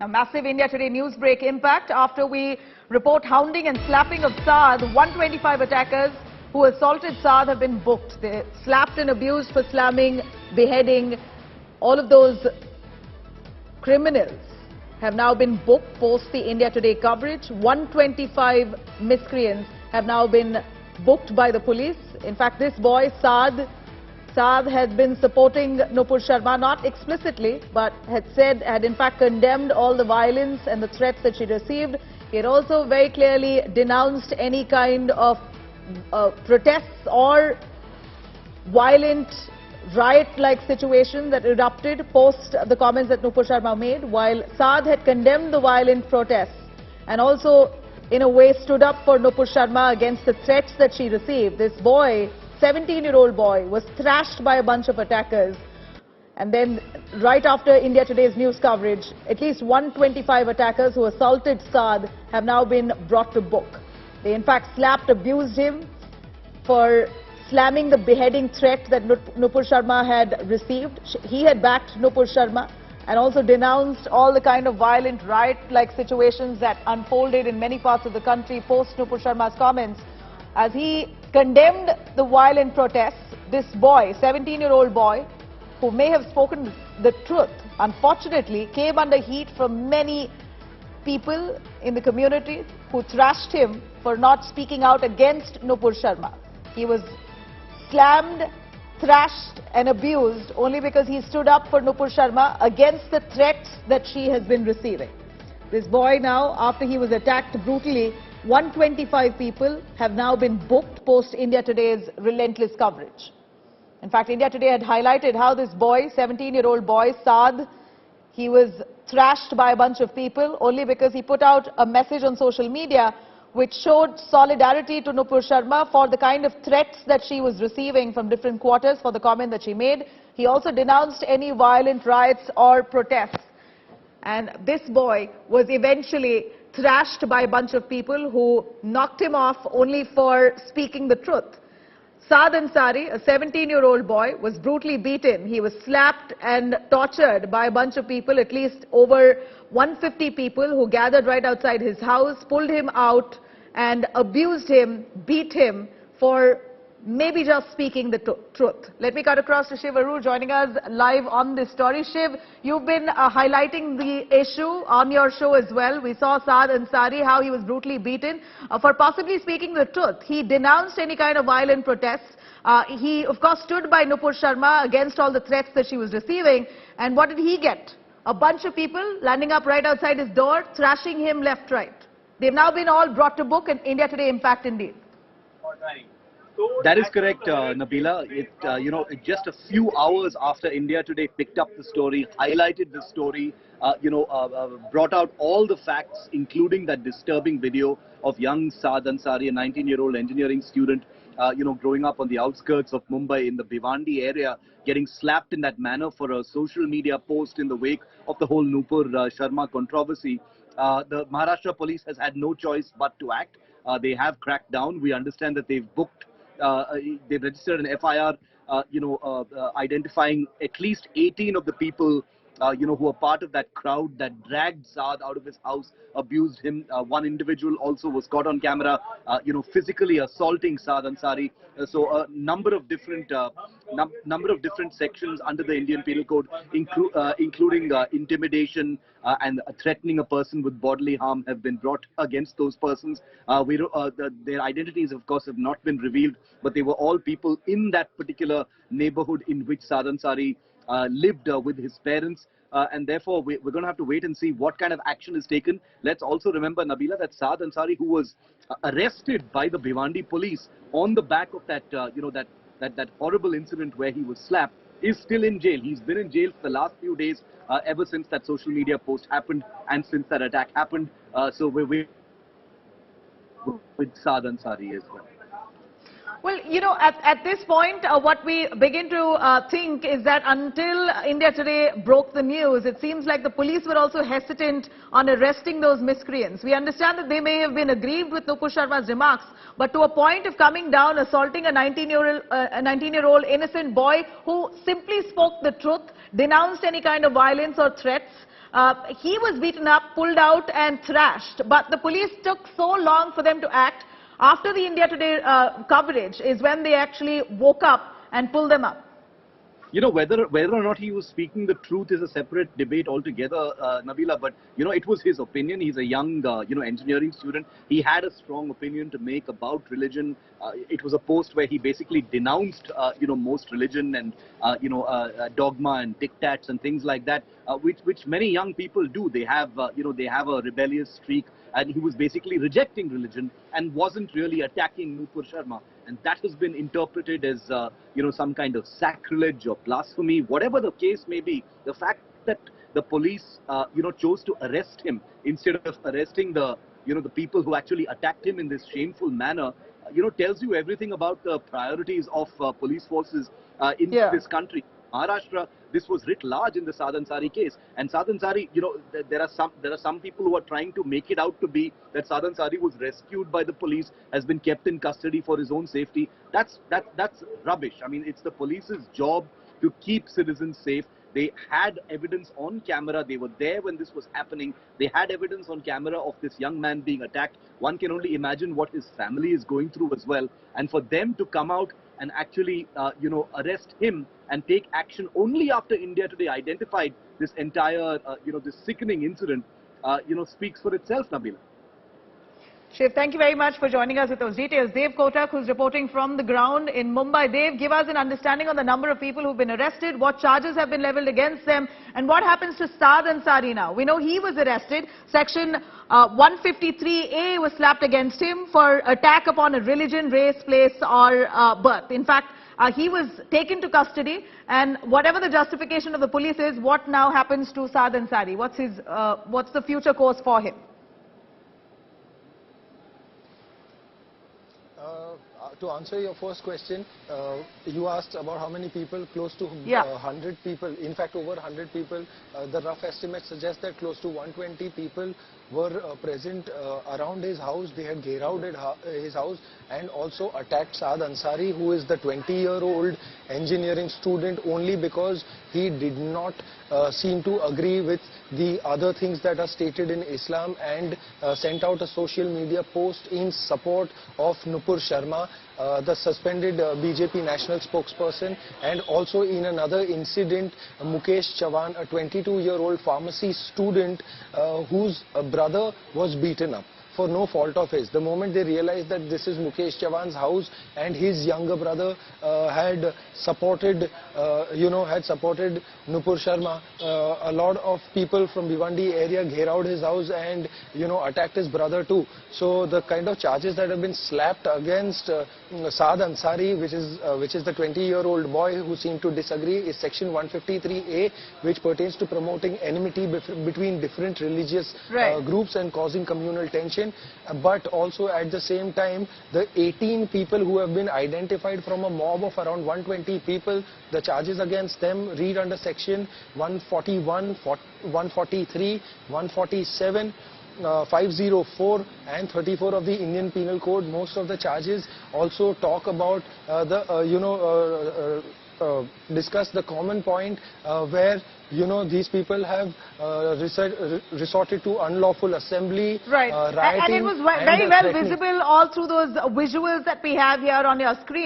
A massive India Today news break impact after we report hounding and slapping of Saad. 125 attackers who assaulted Saad have been booked. They slapped and abused for slamming, beheading. All of those criminals have now been booked post the India Today coverage. 125 miscreants have now been booked by the police. In fact, this boy, Saad had been supporting Nupur Sharma, not explicitly, but had in fact condemned all the violence and the threats that she received. He had also very clearly denounced any kind of protests or violent riot-like situation that erupted post the comments that Nupur Sharma made, while Saad had condemned the violent protests and also in a way stood up for Nupur Sharma against the threats that she received. This boy, 17-year-old boy, was thrashed by a bunch of attackers, and then right after India Today's news coverage, at least 125 attackers who assaulted Saad have now been brought to book. They in fact slapped, abused him for slamming the beheading threat that Nupur Sharma had received. He had backed Nupur Sharma and also denounced all the kind of violent riot-like situations that unfolded in many parts of the country post Nupur Sharma's comments. As he condemned the violent protests, this boy, 17-year-old boy, who may have spoken the truth, unfortunately came under heat from many people in the community who thrashed him for not speaking out against Nupur Sharma. He was slammed, thrashed and abused only because he stood up for Nupur Sharma against the threats that she has been receiving. This boy now, after he was attacked brutally, 125 people have now been booked post India Today's relentless coverage. In fact, India Today had highlighted how this boy, 17-year-old boy, Saad, he was thrashed by a bunch of people only because he put out a message on social media which showed solidarity to Nupur Sharma for the kind of threats that she was receiving from different quarters for the comment that she made. He also denounced any violent riots or protests. And this boy was eventually thrashed by a bunch of people who knocked him off only for speaking the truth. Saad Ansari, a 17-year-old boy, was brutally beaten. He was slapped and tortured by a bunch of people, at least over 150 people who gathered right outside his house, pulled him out and abused him, beat him for maybe just speaking the truth. Let me cut across to Shiv Arur joining us live on this story. Shiv, you've been highlighting the issue on your show as well. We saw Saad Ansari, how he was brutally beaten for possibly speaking the truth. He denounced any kind of violent protests. He, of course, stood by Nupur Sharma against all the threats that she was receiving. And what did he get? A bunch of people landing up right outside his door, thrashing him left, right. They've now been all brought to book, and India Today impact indeed. That is correct, Nabila. Just a few hours after India Today picked up the story, highlighted the story, brought out all the facts, including that disturbing video of young Saad Ansari, a 19-year-old engineering student, growing up on the outskirts of Mumbai in the Bhiwandi area, getting slapped in that manner for a social media post in the wake of the whole Nupur Sharma controversy. The Maharashtra police has had no choice but to act. They have cracked down. We understand that they've booked they registered an FIR, identifying at least 18 of the people, who were part of that crowd that dragged Saad out of his house, abused him. One individual also was caught on camera, physically assaulting Saad Ansari. So a number of different sections under the Indian Penal Code, including intimidation and threatening a person with bodily harm, have been brought against those persons. Their identities, of course, have not been revealed, but they were all people in that particular neighborhood in which Saad Ansari lived with his parents. And therefore, we're going to have to wait and see what kind of action is taken. Let's also remember, Nabila, that Saad Ansari, who was arrested by the Bhiwandi police on the back of that, that horrible incident where he was slapped, is still in jail. He's been in jail for the last few days, ever since that social media post happened and since that attack happened. So we're waiting with Saad Ansari as well. Well, at this point, what we begin to think is that until India Today broke the news, it seems like the police were also hesitant on arresting those miscreants. We understand that they may have been aggrieved with Nupur Sharma's remarks, but to a point of coming down, assaulting a 19-year-old innocent boy who simply spoke the truth, denounced any kind of violence or threats, He was beaten up, pulled out and thrashed. But the police took so long for them to act. After the India Today coverage is when they actually woke up and pulled them up. You know, whether or not he was speaking the truth is a separate debate altogether, Nabila. But, you know, it was his opinion. He's a young, engineering student. He had a strong opinion to make about religion. It was a post where he basically denounced, most religion and, dogma and diktats and things like that, which many young people do. They have, they have a rebellious streak. And he was basically rejecting religion and wasn't really attacking Nupur Sharma. And that has been interpreted as, some kind of sacrilege or blasphemy, whatever the case may be. The fact that the police, chose to arrest him instead of arresting the people who actually attacked him in this shameful manner, tells you everything about the priorities of police forces in this country. Maharashtra, this was writ large in the Saad Ansari case. And Saad Ansari, there are some people who are trying to make it out to be that Saad Ansari was rescued by the police, has been kept in custody for his own safety. That's rubbish. I mean, it's the police's job to keep citizens safe. They had evidence on camera. They were there when this was happening. They had evidence on camera of this young man being attacked. One can only imagine what his family is going through as well. And for them to come out and actually, arrest him and take action only after India Today identified this entire, this sickening incident, speaks for itself, Nabila. Shiv, thank you very much for joining us with those details. Dev Kotak, who's reporting from the ground in Mumbai. Dev, give us an understanding on the number of people who've been arrested, what charges have been leveled against them, and what happens to Saad Ansari now. We know he was arrested. Section 153A was slapped against him for attack upon a religion, race, place, or birth. In fact, he was taken to custody, and whatever the justification of the police is, what now happens to Saad Ansari? What's the future course for him? To answer your first question, you asked about how many people, close to 100 people, in fact over 100 people. The rough estimate suggests that close to 120 people were present around his house. They had garroted his house and also attacked Saad Ansari, who is the 20-year-old engineering student, only because he did not seem to agree with the other things that are stated in Islam, and sent out a social media post in support of Nupur Sharma, the suspended BJP national spokesperson, and also in another incident, Mukesh Chavan, a 22-year-old pharmacy student whose brother was beaten up for no fault of his. The moment they realized that this is Mukesh Chavan's house and his younger brother had supported Nupur Sharma, a lot of people from Bhiwandi area garrowed his house and attacked his brother too. So the kind of charges that have been slapped against Saad Ansari, which is the 20-year-old boy who seemed to disagree, is section 153A, which pertains to promoting enmity between different religious groups and causing communal tension. But also at the same time, the 18 people who have been identified from a mob of around 120 people, the charges against them read under section 141, 143, 147, 504 and 34 of the Indian Penal Code. Most of the charges also talk about discuss the common point where these people have resorted to unlawful assembly, rioting, and it was very well visible all through those visuals that we have here on your screen.